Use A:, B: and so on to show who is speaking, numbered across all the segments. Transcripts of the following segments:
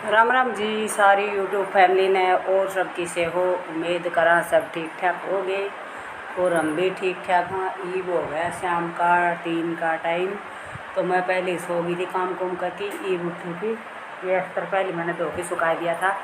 A: राम राम जी सारी YouTube family ने और सब किसे हो। उम्मीद करा सब ठीक ठाक हो गए और हम भी ठीक ठाक हाँ। ईब हो गया शाम का 3 का टाइम, तो मैं पहले सो गई थी काम कुम करके। ईब उठी थी, ये अस्तर पहले मैंने धो के सुखा दिया था।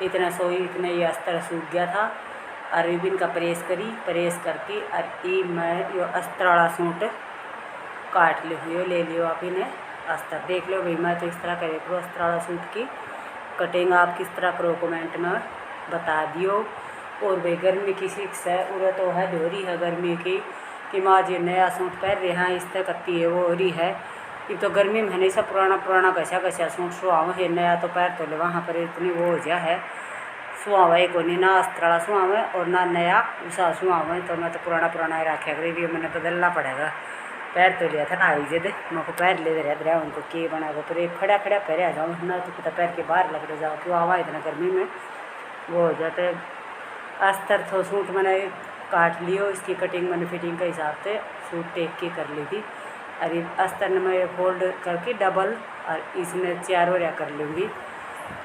A: इतना सोई इतने ये अस्तर सूख गया था और रिबिन का प्रेस करी, प्रेस करके और ईब मैं यो अस्तर वाला सूट काट लियो, ले लियो आप इन्हें अस्तर देख लो भाई। मैं तो इस तरह करे करो अस्तर वाला सूट की कटिंग, आप किस तरह करो कमेंट में बता दियो। और भाई गर्मी की शिक्ष है उरा तो है धोरी है गर्मी की कि माँ जी नया सूट पहन रहे हैं, इस तरह कत्ती है वो हो रही है। ये तो गर्मी में हमेशा पुराना पुराना घसा घसा सूट सुहाव है, नया तो पैर तो ले वहाँ पर इतनी वो हो जा है सुहाव है को नहीं, ना अस्तर वाला सुहाव है और ना नया उसा सुहाव है। तो मैं तो पुराना पुराना रखा करी, मैंने बदलना पड़ेगा। पैर तो लिया था ना आई जे मेरे को पैर ले रहा उनको के बना को पर एक खड़ा खड़ा पैर आ जाऊँ ना तो पता पैर के बाहर लग रहे जाओ क्यों आवा इतना गर्मी में वो हो जाते। अस्तर तो सूट मैंने काट लियो, इसकी कटिंग मैंने फिटिंग के हिसाब से सूट टेक के कर ली थी। और अस्तर ने मैं फोल्ड करके डबल और इसमें 4 और कर लूँगी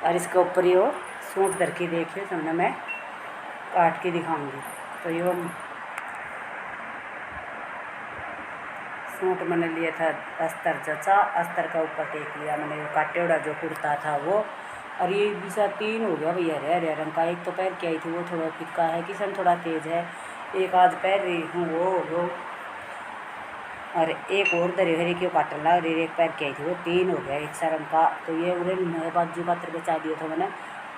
A: और इसके ऊपर ये सूट धर के देखिए सामने मैं काट के दिखाऊँगी। तो ये सूट मैंने लिया था अस्तर जचा, अस्तर का ऊपर टेक लिया मैंने ये काटे उड़ा जो कुर्ता था वो। और ये विषा 3 हो गया भैया हरे हरे रंग का। एक तो पैर के आई थी वो थोड़ा फिक्का है, किशन थोड़ा तेज है, एक आज पैर रही हूँ वो और एक और दरी हरी क्यों काट ला और एक पैर के आई थी वो 3 हो गया एक सा रंग का। तो ये उड़े बाजू का तरह बचा दिया था मैंने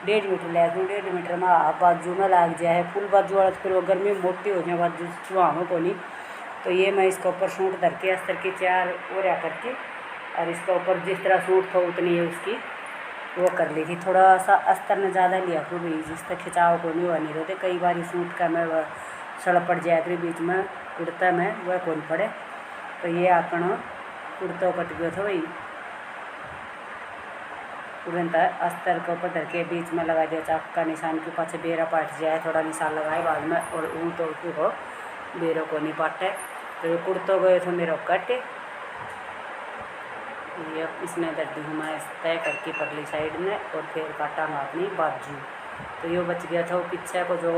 A: 1.5 मीटर लिया था, 1.5 मीटर में हाफ बाजू में लग जाए फुल बाजू वाला तो फिर वो गर्मी में मोटी हो जाए बाजू सुहाव को नहीं। तो ये मैं इसके ऊपर सूट धर के अस्तर की 4 ओरिया करके और इसके ऊपर जिस तरह सूट था उतनी है उसकी वो कर ली थी। थोड़ा सा अस्तर ने ज़्यादा लिया फिर भी जिस तक खिंचाव को नहीं हुआ नहीं रहते, कई बार सूट का मैं वह सड़क पड़ जाए फिर बीच में कुर्ता में वह कौन पड़े। तो ये अपना कुर्ता कट गया था भाई, तुरंत अस्तर के ऊपर धर के बीच में लगा दिया चाक का निशान के पास बेरा पाट जाए, थोड़ा निशान लगाए बाद में और ऊँ तो हो बेरों को नहीं पाटे। तो ये कुर्तो गए थे मेरा कटे, ये इसने दर्दी हूँ मैं तय करके परली साइड में और फिर काटा मैं अपनी बाजू। तो ये बच गया था वो पीछे को जो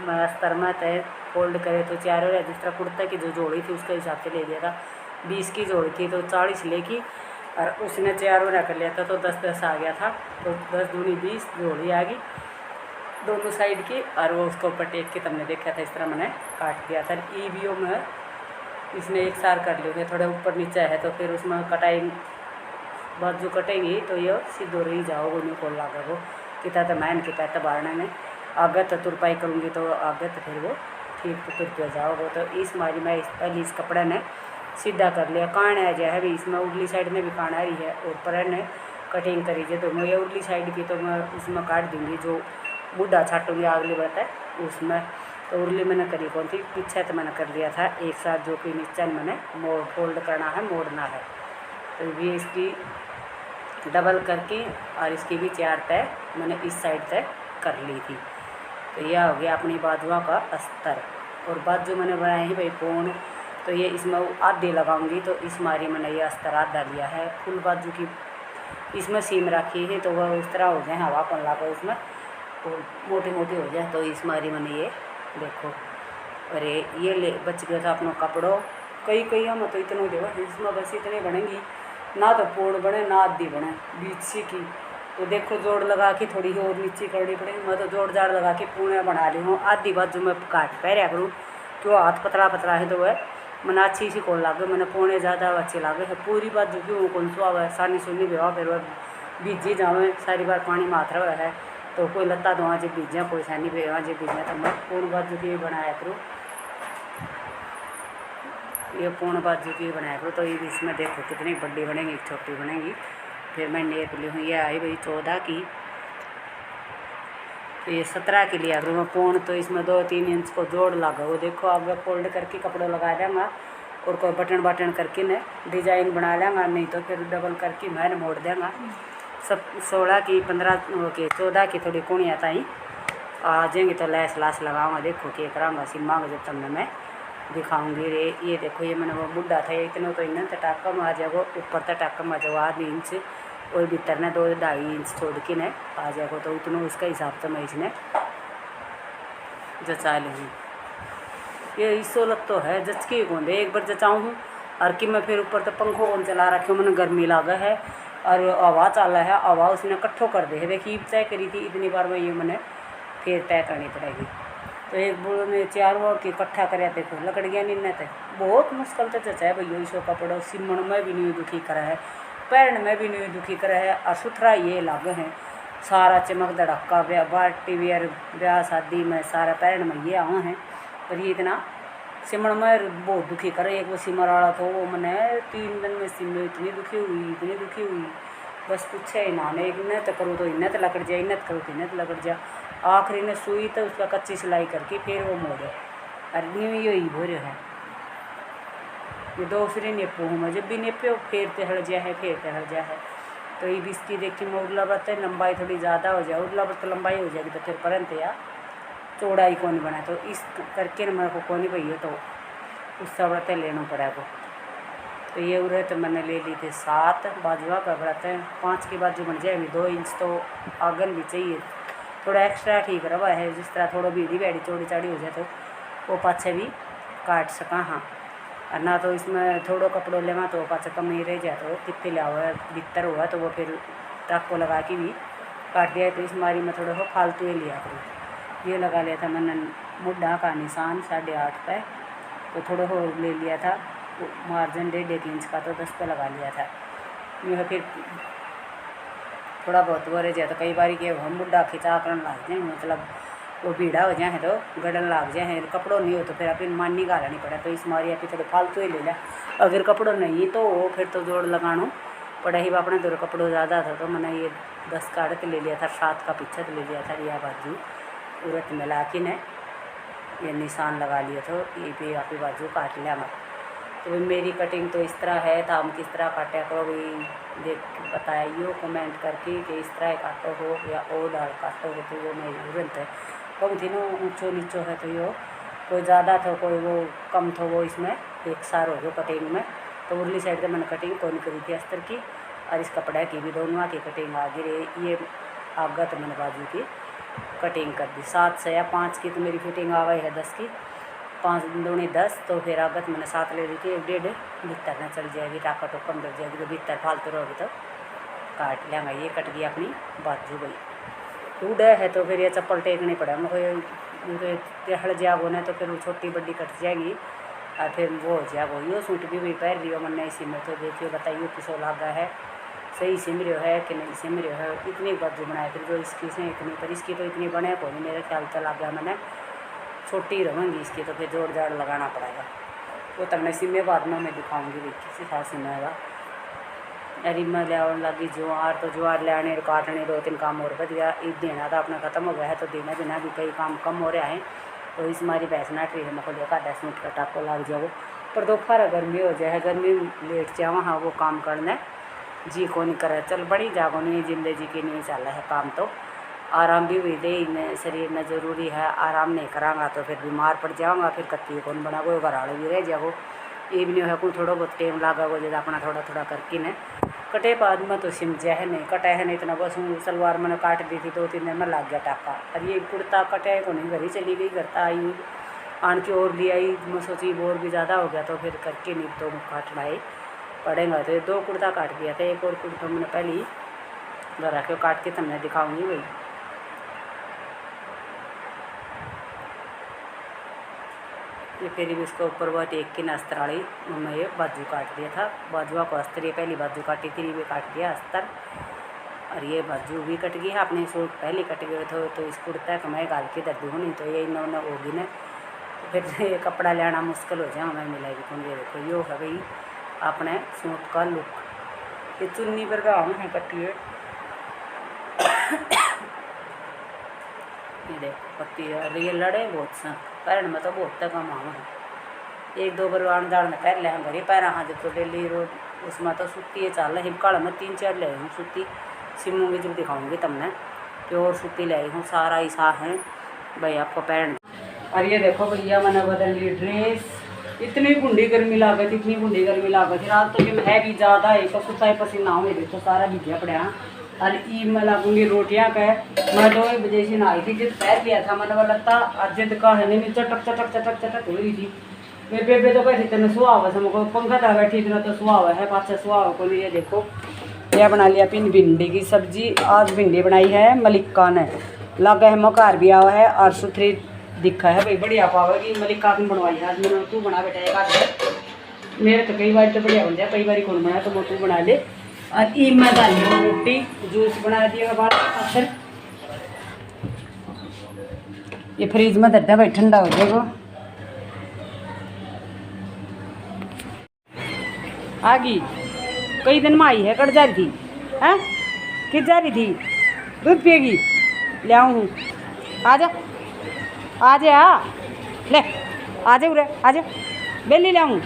A: मैं अस्तर में तय फोल्ड करे तो 4 और जिस तरह कुर्ते की जो जोड़ी थी उसके हिसाब से ले लिया था। 20 की जोड़ी थी तो 40 लेकी और उसने 4 और कर लिया था तो 10-10 आ गया था। तो 10 दूनी 20 जोड़ी आ गई दोनों साइड की और वो उसको ऊपर टेक के तुमने देखा था इस तरह मैंने काट दिया था। ईवीओ में इसमें एक सार कर लिए थोड़े ऊपर नीचे है तो फिर उसमें कटाई बाजू कटेंगी तो ये सीधो रही जाओगे नहीं खोल लागे वो किता तो मैन किता तो बारने में आगे तो तुरपाई करूँगी तो आगे तो फिर वो ठीक तो तुर के जाओगे। तो इस मारी मैं पहले इस कपड़े ने सीधा कर लिया, कान आ जाए भी इसमें उर्ली साइड में भी कान आ रही है और पर ने कटिंग करी है तो मैं ये उर्ली साइड की तो मैं उसमें काट दूँगी जो बूढ़ा छाटूँगी अगली बात है उसमें। तो उर्ली मैंने करी कौन थी पीछे तो मैंने कर लिया था एक साथ जो कि नीचे मैंने मोड़ फोल्ड करना है मोड़ना है। तो ये इसकी डबल करके और इसकी भी 4 तय मैंने इस साइड तय कर ली थी। तो यह हो गया अपनी बाजुओं का अस्तर। और बाजू मैंने बनाई है भाई पूर्ण, तो ये इसमें आधे लगाऊंगी तो इस मारी मैंने ये अस्तर आधा लिया है। फुल बाजू की इसमें सीम रखी है तो वह उस तरह हो जाए हवा कौन लगा इसमें और मोटी मोटी हो जाए। तो इस मारी मैंने ये देखो अरे ये ले बच गया था अपना कपड़ों कई हम तो इतने देखो इसमें बस इतने बनेंगी ना तो पूर्ण बने ना आधी बने बीच सी की। तो देखो जोड़ लगा के थोड़ी और नीचे करनी पड़ेगी, मैं तो जोड़ जाड़ लगा के पूर्ण बना ली हूँ। आधी बाजू में काट पहरिया करूँ क्यों हाथ पतला पतला है तो वह मैंने अच्छी सी कौन लागे मैंने पूर्ण ज़्यादा अच्छी लागे है। पूरी बाजू क्यों कौन सो आवे सानी सुनी भी फिर वह बीजी जावे सारी बार पानी माथ रहा है तो कोई लत्ता दुआ जो बीजें कोई सानी भी जो बीजें तो मैं पूर्ण बाजू की बनाया करूँ, ये पूर्ण बाजू की बनाया करो। तो ये इसमें देखो कितनी बड़ी बनेगी छोटी बनेगी। फिर मैं नेप ली हूँ ये आई भाई 14 की, तो ये 17 की लिया करूँ मैं पूर्ण। तो इसमें 2-3 इंच को जोड़ लगा वो देखो अब मैं फोल्ड करके कपड़ों लगा देंगा और कोई बटन बटन करके ने डिजाइन बना लेंगा, नहीं तो फिर डबल करके मैं मोड़ देंगा। सब 16 की 15 की 14 की थोड़ी कुणियाँ ताई आ जाएंगी तो लैस लास लगाऊँगा। देखो कि कराऊँगा सिम्मा जब तमने मैं दिखाऊंगी रे। ये देखो ये मैंने वो बुढ़ा था इतने तो इन्हें तो टाका में आ जाएगा ऊपर तक टाका में आ जाओ आधी इंच और भीतर ने 2-2.5 इंच छोड़ के ने आ जाएगा, तो इतना उसका हिसाब से मैं इसने जचा लूँगी। ये सहूलत तो है, जच के कौन दे एक बार जचाऊँ हूँ और कि मैं फिर ऊपर तो पंखों कौन चला रखे मैंने, गर्मी लागा है और हवा चला है, हवा उसने कट्ठो कर दे है। देखिए तय करी थी इतनी बार में, ये मैंने फिर तय करनी पड़ेगी। तो एक बुढ़ ने 4 वो की इकट्ठा कर देखो लकड़ गया नहीं तक बहुत मुश्किल से जचा है भैया। इसो कपड़ों सिमण में भी नहीं दुखी करा है, पैरन में भी नहीं दुखी करा है, और सुथरा ये अलग है सारा चमक धड़का ब्याह पार्टी वेयर ब्याह शादी में सारा पैरन में ये आवा है। पर ये इतना सिमण में बहुत दुखी करे। एक वो सिमर वाला था वो मैंने 3 दिन में सिम इतनी दुखी हुई बस पूछे ही ना, इन्हें तो करो तो इन्हें तो लकड़ जाए, इन्हें तो करो तो इन्हें तो लकड़ जा। आखिरी ने सुई तो उसका कच्ची सिलाई करके फिर वो मोड़े और न्यू ही हो रहा है। ये 2 फिर नेपो हूँ मैं, जब भी नेपे फिर ते हट जा है। तो ये भी इसकी देखी मैं उड़ला बरत लंबाई थोड़ी ज़्यादा हो जाए, उड़ला बरत लंबाई हो जाएगी तो फिर परंत या चौड़ाई कौन बना, तो इस करके मेरे को कौन भैया तो उससे व्रत लेना पड़ेगा। तो ये व्रत मैंने ले ली थी 7 बाजुआ का व्रत है, 5 की बाजू बन जाएगी, 2 इंच तो आगन भी चाहिए, थोड़ा एक्स्ट्रा ठीक रहा है। जिस तरह थोड़ा भीड़ी बैड़ी चौड़ी चाड़ी हो जाए तो वो पाछे भी काट सका। हाँ और ना तो इसमें थोड़ा कपड़ों लेवा तो पाछे कम ही रह जाए, तो कितने लिया हुआ भीतर हुआ तो वो फिर टाको लगा के भी काट दिया। तो इस मारी में थोड़ा सा फालतू ही लिया करूँ। ये लगा लिया था मैंने मुड्ढा का निशान 8.5 पे, तो थोड़ा हो ले लिया था मार्जिन 1.5 इंच का, तो 10 पे लगा लिया था। यह फिर थोड़ा बहुत वो रह जाए तो कई बार के हम मुड्ढा खिंचा करने लग जाए, मतलब वो भीड़ा हो जाए तो गड़न लग जाए, कपड़ों नहीं हो तो फिर अपनी मानी गाला नहीं पड़ा। तो इस मारी आप थोड़े फालतू ही ले लिया, अगर कपड़ों नहीं तो फिर तो जोड़ लगाना पड़ा ही। अपने दो कपड़ों ज़्यादा था तो मैंने ये 10 काट के ले लिया था, 7 का पीछे तो ले लिया था। यह बाजू उरत मिला के ने ये निशान लगा लिया, तो ये भी आपकी बाजू काट लिया मैं। तो भाई मेरी कटिंग तो इस तरह है, तो हम किस तरह काटा करो भाई देख बताइए कमेंट करके कि इस तरह काटो हो या ओ दाल काटो हो। तो वो मेरी उरत है कम थी ना, ऊँचो नीचो है तो यो कोई ज़्यादा था कोई वो कम था, वो इसमें एक सार हो गया कटिंग में। तो उरली साइड से मैंने कटिंग कौन करी थी अस्तर की, और इस कपड़े की भी दोनों की कटिंग आ गई। ये आगा तो मैंने बाजू की कटिंग कर दी 7 से या 5 की, तो मेरी फिटिंग आ गई है 10 की, 5 दूनी 10। तो फिर आगत मैंने 7 ले ली थी, 1.5 भीतर में चल जाएगी, टाका तो कम लग जाएगी, तो भीतर फालतू रहोगी तो काट लेंगे। ये कट गई अपनी बाजू गई टूडे है, तो फिर ये चप्पल टेकनी पड़े मुझे हड़ जागो ना, तो फिर वो छोटी बड़ी कट जाएगी और फिर वो हो जाएगा। यो सूट भी पहन रही हो मैंने इसी में, तो देखियो बताइए किसो लागा है, सही सिम रहा है कि नहीं सिम रहा है। इतनी बाजू बनाया फिर जो इसकी से इतनी, पर इसकी तो इतनी बने को नहीं मेरे ख्याल से लग गया मैंने, छोटी रहेंगी इसकी, तो फिर जोड़ जाड़ लगाना पड़ेगा। वो तक मैं सिमे बाद में मैं दिखाऊंगी भी किसी खास सिमेगा। अरे मैं लिया लगी ज्वार, तो ज्वार लियाने काटने 2-3 काम और बच गया। ईद देना था अपना ख़त्म हो गया है, तो देना बिना भी कई काम कम हो रहा है। तो इस मारी बैसना ट्री है मैं को देखा 10 मिनट का टाको लग जाओ, पर दोपहर गर्मी हो जाए, गर्मी लेट जाओ हाँ वो काम करना जी को नहीं करे। चल बड़ी जागो नहीं जिंदगी की नहीं चल है काम, तो आराम भी हुई दे शरीर में ज़रूरी है। आराम नहीं कराँगा तो फिर बीमार पड़ जाऊँगा, फिर कत्ती कौन बना गो घर वाले भी रह जाओ। ये भी नहीं है कोई थोड़ा बहुत टाइम लगा गो जैसे अपना थोड़ा थोड़ा करके न कटे बाद में तो सिम जाए है नहीं कटा है नहीं इतना। बस सलवार मैंने काट दी थी 2-3 दिन में लग गया टाका, और ये कुर्ता कटे को नहीं, घर ही चली गई, घर आई आन के और भी आई। मैं सोची और भी ज़्यादा हो गया तो फिर करके नहीं तो काटना ही पड़ेगा। तो 2 कुर्ता काट दिया था, एक और कुर्ता मैंने पहले ही घर आके काट के तब मैं दिखाऊँगी भाई। ये फिर भी उसके ऊपर वह टेक के अस्तर वाली मैं ये बाजू काट दिया था, बाजुआ को अस्तर, ये पहली बाजू काटी थी, ये भी काट दिया अस्तर, और ये बाजू भी कट गई है। अपने सूट पहले कट गए थे, तो इस कुर्ता का मैं गाल के दर्द होनी, तो ये इन्होंने होगी ना, फिर ये कपड़ा लेना मुश्किल हो जाए मैं मिलाएगी। तुम ये देखो यो है भाई अपने सूट का लुक। ये चुन्नी पर गाँव है कट्टी है, ये देखो पत्ती है, ये लड़े बहुत सा पैर में तो बहुत तक हम है। 1-2 बार आन जान में पैर ले हम घर ही पैर हाँ जब तो डेली रोज उसमें तो सूती है चाल हिमकाड़ में 3-4 ले आई हूँ सूती, सिमूँगी जब दिखाऊँगी तमने प्योर सूती ले आई हूँ, सारा ऐसा है भाई आपको पैर। और ये देखो भैया मैंने बदल ली ड्रेस, इतनी कुंडी गर्मी लागत, इतनी कुंडी गर्मी लागत। रात तो कि है भी ज़्यादा है, पसुता है पसीना हो मेरे तो सारा भिजिया पड़ा। और ई मैं लागूंगी रोटियाँ का। मैं 2 बजे से नहाई थी, जिद पैर लिया था मैंने वाला था और जिद का है नहीं चटक चटक चटक चटक हो रही थी। मेरे बेबे तो कहते तेने सुहा हुआ था, मुझको पंखा था बैठी इतना तो सुहा हुआ है, पाछा सुहा हुआ को ये देखो। यह बना लिया फिर भिंडी की सब्जी। आज भिंडी बनाई है मलिका ने, लगा है मकार भी आवा है और सुथरी दिखा है भाई, बढ़िया पावेगी। मलिका ने बनवाई है आज, मैंने तू बना बेटा एक आध। मेरे तो कई बार तो बढ़िया बन जाए, कई बार कौन बनाया तो मैं तू बना ले। और ई मैं डाली रोटी, जूस बना दिया बाद आखिर ये फ्रिज में दर्दा भाई ठंडा हो जाएगा। आ गई, कई दिन में आई है, कट जा रही थी हैं, किस जा रही थी, दूध पिएगी, ले आऊँ आजा आजा ले आजा उरे आजा, बेली ले आऊँ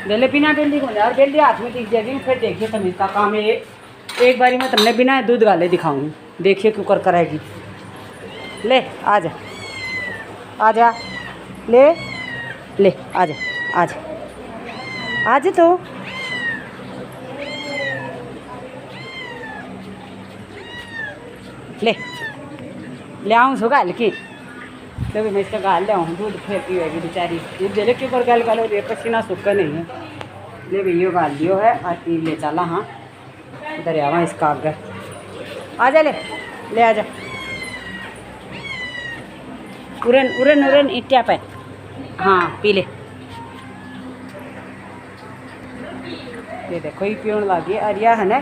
A: बेले बिना बेली को यार, बेली हाथ में दिख जाएगी फिर देखिए तमीज का काम है। एक बारी मैं तुमने बिना दूध गाले दिखाऊंगी, देखिए क्यों कर कराएगी। ले आजा आजा ले ले आजा आजा आजा तो ले आऊँ सो गाल की, तो मैं इसका गाल ले आऊँ, दूध फिर पीएगी बेचारी। दूध दे ले क्यों कर गाल गालो, ये पसीना सूखा नहीं है। ले भैया गाल दियो है और पी ले चला। हाँ दरियावा इसका आगे आजा ले आजा, उरन उरन उरन इट्या पे। हाँ पी ले, ये देखो ये पीने लगी। और यह है ना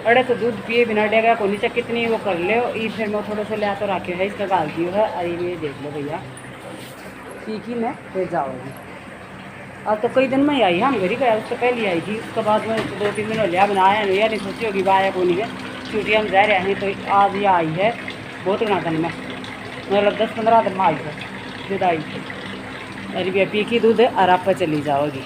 A: अरे तो दूध पिए बिना डेगा को नीचे कितनी वो कर ले। ये फिर मैं थोड़ा सा ले तो रखे है, इसका गाल दियो है। अरे ये देख लो भैया पीकी में फिर जाओगी। अब तो कई दिन में ही आई, हम घर ही गया, उससे पहले आई थी। उसके बाद में 2-3 दिन लिया बनाया नहीं, नहीं सोची होगी बाया को नहीं है, छुट्टियाँ में जा रहे हैं तो आज ये आई है। बहुत घना दिन में मतलब 10-15 दिन में आई है दूध आई थी। अरे भैया पी की दूध और आप चली जाओगी।